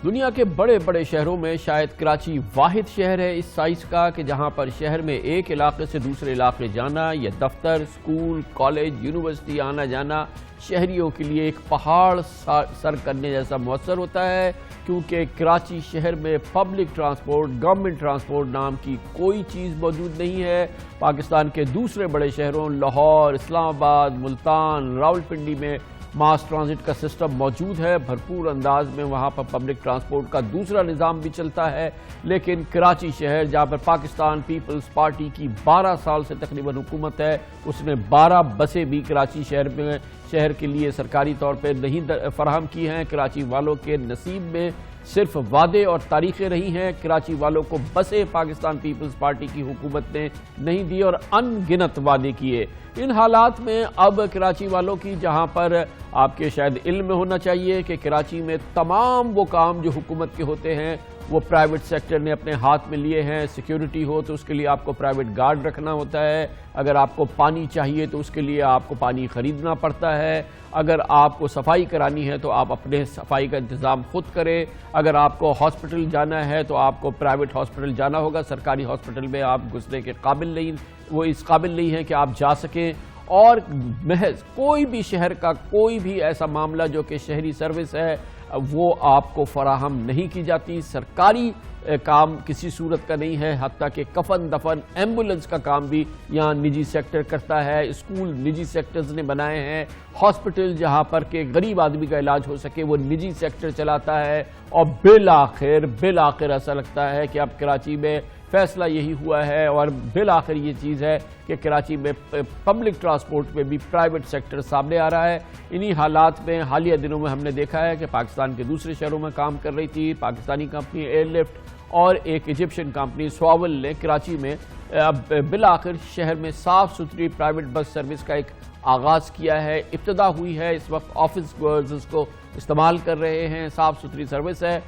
دنیا کے بڑے بڑے شہروں میں شاید کراچی واحد شہر ہے اس سائز کا کہ جہاں پر شہر میں ایک علاقے سے دوسرے علاقے جانا یا دفتر، اسکول، کالج، یونیورسٹی آنا جانا شہریوں کے لیے ایک پہاڑ سر کرنے جیسا مؤثر ہوتا ہے، کیونکہ کراچی شہر میں پبلک ٹرانسپورٹ، گورنمنٹ ٹرانسپورٹ نام کی کوئی چیز موجود نہیں ہے۔ پاکستان کے دوسرے بڑے شہروں لاہور، اسلام آباد، ملتان، راولپنڈی میں ماس ٹرانزٹ کا سسٹم موجود ہے، بھرپور انداز میں وہاں پر پبلک ٹرانسپورٹ کا دوسرا نظام بھی چلتا ہے، لیکن کراچی شہر جہاں پر پاکستان پیپلز پارٹی کی 12 سال سے تقریباً حکومت ہے، اس نے 12 بسیں بھی کراچی شہر کے لیے سرکاری طور پہ نہیں فراہم کی ہیں۔ کراچی والوں کے نصیب میں صرف وعدے اور تاریخیں رہی ہیں، کراچی والوں کو بسیں پاکستان پیپلز پارٹی کی حکومت نے نہیں دی اور ان گنت وعدے کیے۔ ان حالات میں اب کراچی والوں کی جہاں پر آپ کے شاید علم میں ہونا چاہیے کہ کراچی میں تمام وہ کام جو حکومت کے ہوتے ہیں وہ پرائیویٹ سیکٹر نے اپنے ہاتھ میں لیے ہیں۔ سیکیورٹی ہو تو اس کے لیے آپ کو پرائیویٹ گارڈ رکھنا ہوتا ہے، اگر آپ کو پانی چاہیے تو اس کے لیے آپ کو پانی خریدنا پڑتا ہے، اگر آپ کو صفائی کرانی ہے تو آپ اپنے صفائی کا انتظام خود کریں، اگر آپ کو ہاسپٹل جانا ہے تو آپ کو پرائیویٹ ہاسپٹل جانا ہوگا، سرکاری ہاسپٹل میں آپ گھسنے کے قابل نہیں، وہ اس قابل نہیں ہے کہ آپ جا سکیں۔ اور محض کوئی بھی شہر کا کوئی بھی ایسا معاملہ جو کہ شہری سروس ہے وہ آپ کو فراہم نہیں کی جاتی، سرکاری کام کسی صورت کا نہیں ہے، حتیٰ کہ کفن دفن ایمبولنس کا کام بھی یہاں نجی سیکٹر کرتا ہے، اسکول نجی سیکٹرز نے بنائے ہیں، ہاسپٹل جہاں پر کہ غریب آدمی کا علاج ہو سکے وہ نجی سیکٹر چلاتا ہے۔ اور بالآخر ایسا لگتا ہے کہ اب کراچی میں فیصلہ یہی ہوا ہے اور بالآخر یہ چیز ہے کہ کراچی میں پبلک ٹرانسپورٹ میں بھی پرائیویٹ سیکٹر سامنے آ رہا ہے۔ انہی حالات میں حالیہ دنوں میں ہم نے دیکھا ہے کہ پاکستان کے دوسرے شہروں میں کام کر رہی تھی پاکستانی کمپنی ایئر لفٹ اور ایک ایجپشین کمپنی سواول نے کراچی میں اب بالآخر شہر میں صاف ستھری پرائیویٹ بس سروس کا ایک آغاز کیا ہے، ابتدا ہوئی ہے، اس وقت آفس گرلز اس کو استعمال کر رہے ہیں، صاف ستھری سروس ہے۔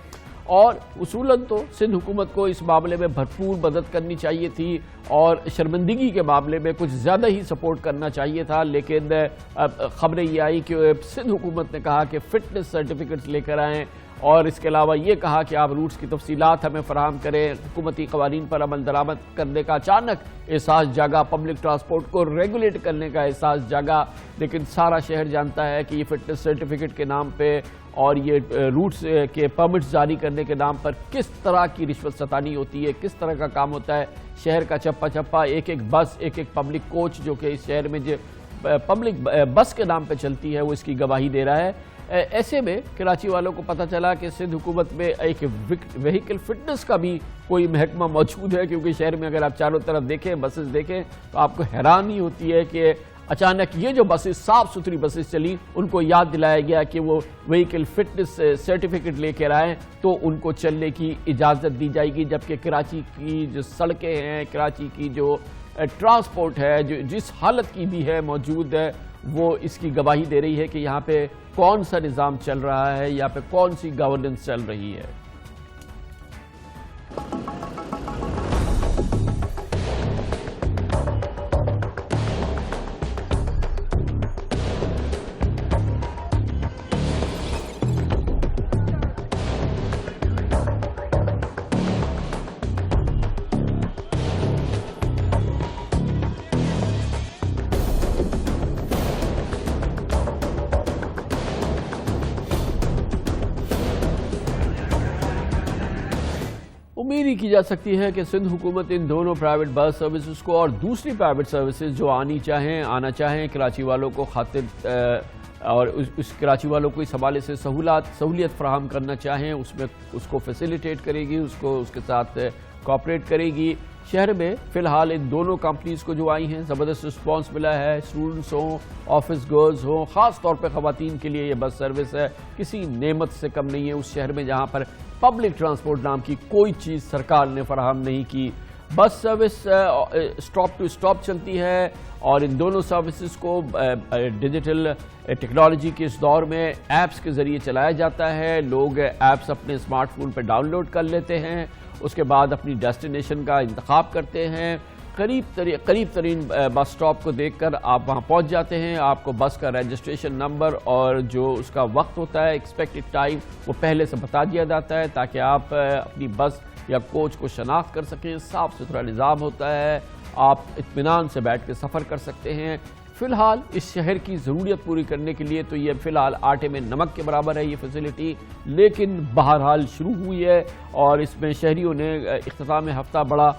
اور اصولاً تو سندھ حکومت کو اس معاملے میں بھرپور مدد کرنی چاہیے تھی اور شرمندگی کے معاملے میں کچھ زیادہ ہی سپورٹ کرنا چاہیے تھا، لیکن خبریں یہ آئی کہ سندھ حکومت نے کہا کہ فٹنس سرٹیفکیٹس لے کر آئیں اور اس کے علاوہ یہ کہا کہ آپ روٹس کی تفصیلات ہمیں فراہم کریں۔ حکومتی قوانین پر عمل درآمد کرنے کا اچانک احساس جاگا، پبلک ٹرانسپورٹ کو ریگولیٹ کرنے کا احساس جاگا، لیکن سارا شہر جانتا ہے کہ یہ فٹنس سرٹیفکیٹ کے نام پہ اور یہ روٹس کے پرمٹس جاری کرنے کے نام پر کس طرح کی رشوت ستانی ہوتی ہے، کس طرح کا کام ہوتا ہے۔ شہر کا چپا چپا ایک ایک بس، ایک ایک پبلک کوچ جو کہ اس شہر میں جو پبلک بس کے نام پہ چلتی ہے وہ اس کی گواہی دے رہا ہے۔ ایسے میں کراچی والوں کو پتہ چلا کہ سندھ حکومت میں ایک وہیکل فٹنس کا بھی کوئی محکمہ موجود ہے، کیونکہ شہر میں اگر آپ چاروں طرف دیکھیں بسز دیکھیں تو آپ کو حیرانی ہوتی ہے کہ اچانک یہ جو بسز صاف ستھری بسز چلی ان کو یاد دلایا گیا کہ وہ وہیکل فٹنس سرٹیفکیٹ لے کر آئیں تو ان کو چلنے کی اجازت دی جائے گی، جبکہ کراچی کی جو سڑکیں ہیں، کراچی کی جو ٹرانسپورٹ ہے جو جس حالت کی بھی ہے موجود ہے وہ اس کی گواہی دے رہی ہے کہ یہاں پہ کون سا نظام چل رہا ہے، یہاں پہ کون سی گورننس چل رہی ہے۔ امید ہی کی جا سکتی ہے کہ سندھ حکومت ان دونوں پرائیویٹ بس سروسز کو اور دوسری پرائیویٹ سروسز جو آنا چاہیں کراچی والوں کو خاطر اور اس کراچی والوں کو اس حوالے سے سہولیت فراہم کرنا چاہیں اس میں اس کو فیسیلیٹیٹ کرے گی، اس کے ساتھ کوآپریٹ کرے گی۔ شہر میں فی الحال ان دونوں کمپنیز کو جو آئی ہیں زبردست رسپانس ملا ہے، اسٹوڈنٹس ہوں، آفس گرلز ہوں، خاص طور پہ خواتین کے لیے یہ بس سروس ہے کسی نعمت سے کم نہیں ہے اس شہر میں جہاں پر پبلک ٹرانسپورٹ نام کی کوئی چیز سرکار نے فراہم نہیں کی۔ Bus service stop to stop چلتی ہے اور ان دونوں سروسز کو ڈیجیٹل ٹیکنالوجی کے اس دور میں ایپس کے ذریعے چلایا جاتا ہے۔ لوگ ایپس اپنے اسمارٹ فون پہ ڈاؤن لوڈ کر لیتے ہیں، اس کے بعد اپنی ڈیسٹینیشن کا انتخاب کرتے ہیں۔ قریب ترین بس سٹاپ کو دیکھ کر آپ وہاں پہنچ جاتے ہیں. آپ کو بس کا رجسٹریشن نمبر اور جو اس کا وقت ہوتا ہے ایکسپیکٹڈ ٹائم وہ پہلے سے بتا دیا جاتا ہے تاکہ آپ اپنی بس یا کوچ کو شناخت کر سکیں. صاف ستھرا نظام ہوتا ہے, آپ اطمینان سے بیٹھ کے سفر کر سکتے ہیں. فی الحال اس شہر کی ضروریت پوری کرنے کے لیے تو یہ فی الحال آٹے میں نمک کے برابر ہے یہ فیسلٹی, لیکن بہرحال شروع ہوئی ہے اور اس میں شہریوں نے اختتام ہفتہ بڑا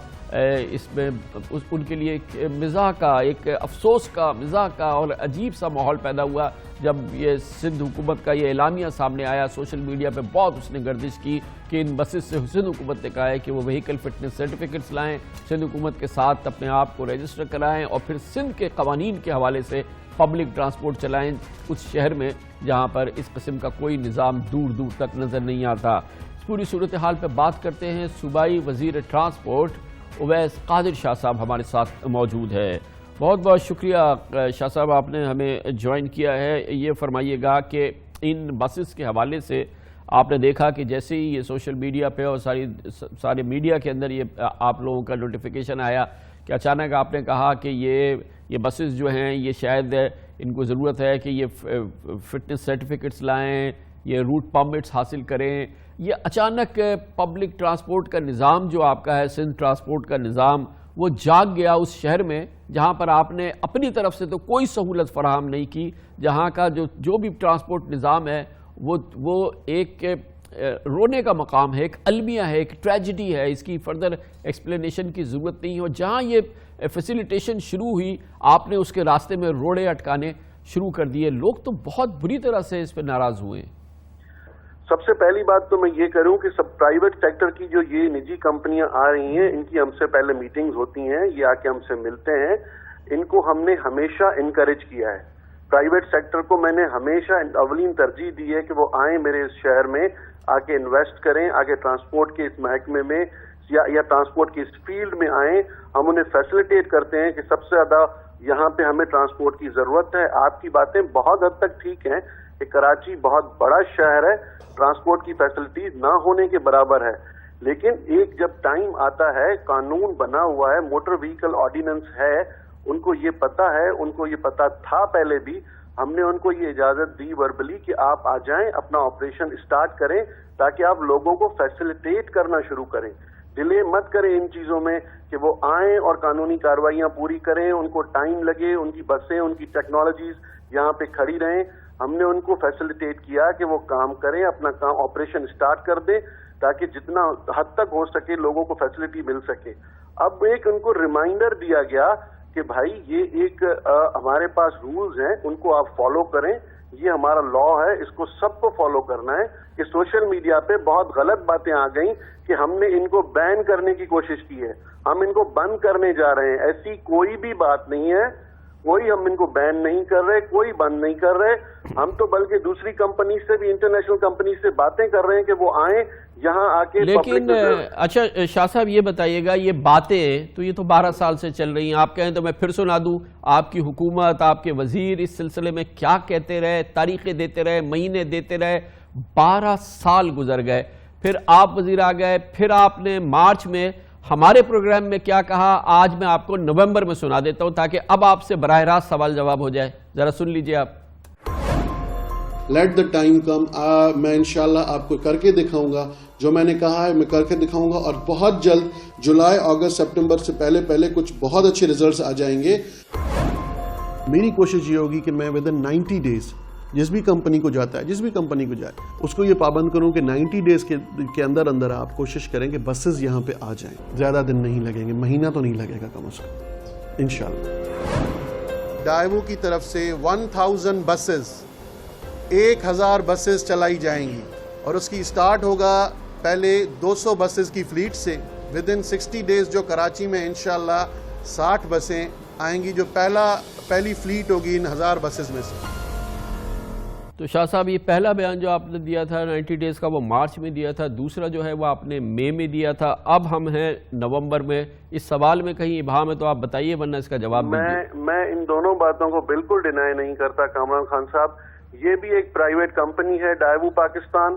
اس میں ان کے لیے ایک مزاح کا, ایک افسوس کا, مزاح کا اور عجیب سا ماحول پیدا ہوا جب یہ سندھ حکومت کا یہ اعلامیہ سامنے آیا. سوشل میڈیا پہ بہت اس نے گردش کی کہ ان بسز سے سندھ حکومت نے کہا ہے کہ وہ وہیکل فٹنس سرٹیفکیٹس لائیں, سندھ حکومت کے ساتھ اپنے آپ کو رجسٹر کرائیں اور پھر سندھ کے قوانین کے حوالے سے پبلک ٹرانسپورٹ چلائیں اس شہر میں جہاں پر اس قسم کا کوئی نظام دور دور تک نظر نہیں آتا. اس پوری صورتحال پہ بات کرتے ہیں. صوبائی وزیر ٹرانسپورٹ اویس قادر شاہ صاحب ہمارے ساتھ موجود ہے. بہت بہت شکریہ شاہ صاحب, آپ نے ہمیں جوائن کیا ہے. یہ فرمائیے گا کہ ان بسز کے حوالے سے آپ نے دیکھا کہ جیسے ہی یہ سوشل میڈیا پہ اور سارے میڈیا کے اندر یہ آپ لوگوں کا نوٹیفیکیشن آیا کہ اچانک آپ نے کہا کہ یہ بسز جو ہیں یہ شاید ان کو ضرورت ہے کہ یہ فٹنس سرٹیفکیٹس لائیں, یہ روٹ پرمٹس حاصل کریں. یہ اچانک پبلک ٹرانسپورٹ کا نظام جو آپ کا ہے, سندھ ٹرانسپورٹ کا نظام, وہ جاگ گیا اس شہر میں جہاں پر آپ نے اپنی طرف سے تو کوئی سہولت فراہم نہیں کی. جہاں کا جو بھی ٹرانسپورٹ نظام ہے وہ ایک رونے کا مقام ہے, ایک المیہ ہے, ایک ٹریجڈی ہے. اس کی فردر ایکسپلینیشن کی ضرورت نہیں ہے. جہاں یہ فیسیلیٹیشن شروع ہوئی آپ نے اس کے راستے میں روڑے اٹکانے شروع کر دیے. لوگ تو بہت بری طرح سے اس پہ ناراض ہوئے. سب سے پہلی بات تو میں یہ کروں کہ سب پرائیویٹ سیکٹر کی جو یہ نجی کمپنیاں آ رہی ہیں ان کی ہم سے پہلے میٹنگز ہوتی ہیں, یہ آ کے ہم سے ملتے ہیں. ان کو ہم نے ہمیشہ انکریج کیا ہے. پرائیویٹ سیکٹر کو میں نے ہمیشہ اولین ترجیح دی ہے کہ وہ آئیں میرے اس شہر میں, آ کے انویسٹ کریں, آگے ٹرانسپورٹ کے اس محکمے میں یا ٹرانسپورٹ کی اس فیلڈ میں آئیں. ہم انہیں فیسیلیٹیٹ کرتے ہیں کہ سب سے زیادہ یہاں پہ ہمیں ٹرانسپورٹ کی ضرورت ہے. آپ کی باتیں بہت حد تک ٹھیک ہیں کہ کراچی بہت بڑا شہر ہے, ٹرانسپورٹ کی فیسلٹیز نہ ہونے کے برابر ہے. لیکن ایک جب ٹائم آتا ہے, قانون بنا ہوا ہے, موٹر وہیکل آرڈیننس ہے, ان کو یہ پتا ہے, ان کو یہ پتا تھا پہلے بھی. ہم نے ان کو یہ اجازت دی وربلی کہ آپ آ جائیں, اپنا آپریشن اسٹارٹ کریں تاکہ آپ لوگوں کو فیسیلیٹیٹ کرنا شروع کریں. ڈیلے مت کریں ان چیزوں میں کہ وہ آئیں اور قانونی کارروائیاں پوری کریں, ان کو ٹائم لگے, ان کی بسیں, ان کی ٹیکنالوجیز یہاں پہ کھڑی رہیں. ہم نے ان کو فیسیلیٹیٹ کیا کہ وہ کام کریں, اپنا کام آپریشن اسٹارٹ کر دیں تاکہ جتنا حد تک ہو سکے لوگوں کو فیسلٹی مل سکے. اب ایک ان کو ریمائنڈر دیا گیا کہ بھائی یہ ایک ہمارے پاس رولز ہیں, ان کو آپ فالو کریں, یہ ہمارا لا ہے, اس کو سب کو فالو کرنا ہے. کہ سوشل میڈیا پہ بہت غلط باتیں آ گئیں کہ ہم نے ان کو بین کرنے کی کوشش کی ہے, ہم ان کو بند کرنے جا رہے ہیں. ایسی کوئی بھی بات نہیں ہے, کوئی ہم ان کو بین نہیں کر رہے, کوئی بند نہیں کر رہے. ہم تو بلکہ دوسری کمپنی سے بھی, انٹرنیشنل کمپنی سے باتیں کر رہے ہیں کہ وہ آئیں یہاں آ کے. لیکن اچھا شاہ صاحب یہ بتائیے گا, یہ باتیں تو یہ تو 12 سال سے چل رہی ہیں. آپ کہیں تو میں پھر سنا دوں, آپ کی حکومت, آپ کے وزیر اس سلسلے میں کیا کہتے رہے, تاریخیں دیتے رہے, مہینے دیتے رہے. 12 سال گزر گئے, پھر آپ وزیر آ گئے, پھر آپ نے مارچ میں ہمارے پروگرام میں کیا کہا, آج میں آپ کو نومبر میں سنا دیتا ہوں تاکہ اب آپ سے براہ راست سوال جواب ہو جائے. ذرا سن لیجئے آپ. لیٹ دا ٹائم کم, میں انشاءاللہ آپ کو کر کے دکھاؤں گا جو میں نے کہا ہے, میں کر کے دکھاؤں گا. اور بہت جلد جولائی, اگست, سپٹمبر سے پہلے کچھ بہت اچھے ریزلٹس آ جائیں گے. میری کوشش یہ ہوگی کہ میں ودن 90 ڈیز جس بھی کمپنی کو جاتا ہے, جس بھی کمپنی کو جائے, اس کو یہ پابند کروں کہ 90 ڈیز کے اندر آپ کوشش کریں کہ بسز یہاں پہ آ جائیں. زیادہ دن نہیں لگیں گے, مہینہ تو نہیں لگے گا کم از کم انشاءاللہ. ڈائیوو کی طرف سے 1000 بسز, 1000 بسز چلائی جائیں گی اور اس کی سٹارٹ ہوگا پہلے 200 بسز کی فلیٹ سے. ودن 60 ڈیز جو کراچی میں انشاءاللہ 60 بسیں آئیں گی, جو پہلی فلیٹ ہوگی ان 1000 بسز میں سے. تو شاہ صاحب یہ پہلا بیان جو آپ نے دیا تھا 90 ڈیز کا, وہ مارچ میں دیا تھا. دوسرا جو ہے وہ آپ نے مئی میں دیا تھا. اب ہم ہیں نومبر میں. اس سوال میں کہیں ابہام ہے تو آپ بتائیے, ورنہ اس کا جواب میں ان دونوں باتوں کو بالکل ڈینائی نہیں کرتا کامران خان صاحب. یہ بھی ایک پرائیویٹ کمپنی ہے ڈائیوو پاکستان.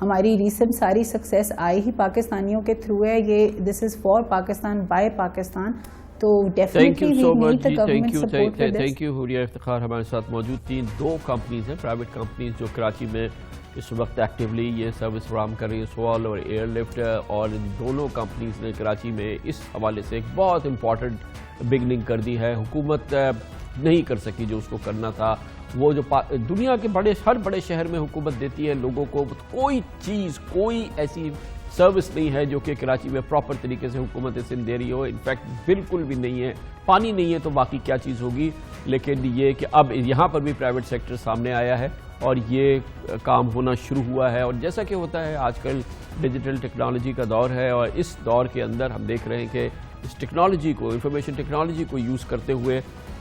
ہماری ریسنٹ ساری سکسیس آئی ہی پاکستانیوں کے تھرو ہے. یہ this is for Pakistan by Pakistan. تو definitely we need the government support for this. Thank you Hooria Iftikhar ہمارے ساتھ موجود تھیں. 2 کمپنیز ہیں پرائیویٹ کمپنیز جو کراچی میں اس وقت ایکٹیولی یہ سروس فراہم کر رہی ہے, سوال اور ایئر لفٹ, اور ان دونوں کمپنیز نے کراچی میں اس حوالے سے ایک بہت امپورٹنٹ بگننگ کر دی ہے. حکومت نہیں کر سکی جو اس کو کرنا تھا. وہ جو دنیا کے ہر بڑے شہر میں حکومت دیتی ہے لوگوں کو, کوئی چیز کوئی ایسی سروس نہیں ہے جو کہ کراچی میں پراپر طریقے سے حکومت سندھ دے رہی ہو. انفیکٹ بالکل بھی نہیں ہے. پانی نہیں ہے تو باقی کیا چیز ہوگی. لیکن یہ کہ اب یہاں پر بھی پرائیویٹ سیکٹر سامنے آیا ہے اور یہ کام ہونا شروع ہوا ہے. اور جیسا کہ ہوتا ہے آج کل ڈیجیٹل ٹیکنالوجی کا دور ہے, اور اس دور کے اندر ہم دیکھ رہے ہیں کہ اس ٹیکنالوجی کو, انفارمیشن ٹیکنالوجی کو یوز کرتے ہوئے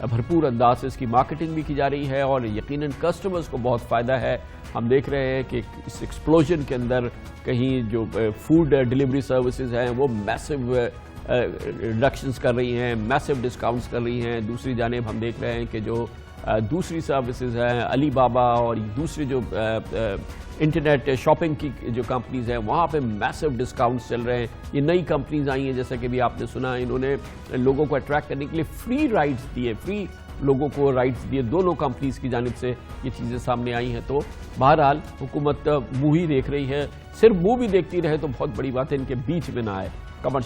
بھرپور انداز سے اس کی مارکیٹنگ بھی کی جا رہی ہے, اور یقیناً کسٹمرز کو بہت فائدہ ہے. ہم دیکھ رہے ہیں کہ اس ایکسپلوژن کے اندر کہیں جو فوڈ ڈیلیوری سروسز ہیں وہ میسو ریڈکشنز کر رہی ہیں, میسو ڈسکاؤنٹس کر رہی ہیں. دوسری جانب ہم دیکھ رہے ہیں کہ جو دوسری سروسز ہیں علی بابا اور دوسری جو انٹرنیٹ شاپنگ کی جو کمپنیز ہیں وہاں پہ میسو ڈسکاؤنٹس چل رہے ہیں. یہ نئی کمپنیز آئی ہیں جیسا کہ بھی آپ نے سنا, انہوں نے لوگوں کو اٹریکٹ کرنے کے لیے فری رائڈز دیے, فری لوگوں کو رائڈز دیے. دونوں کمپنیز کی جانب سے یہ چیزیں سامنے آئی ہیں. تو بہرحال حکومت منہ ہی دیکھ رہی ہے. صرف منہ بھی دیکھتی رہے تو بہت بڑی بات ہے, ان کے بیچ میں نہ آئے. کمرشل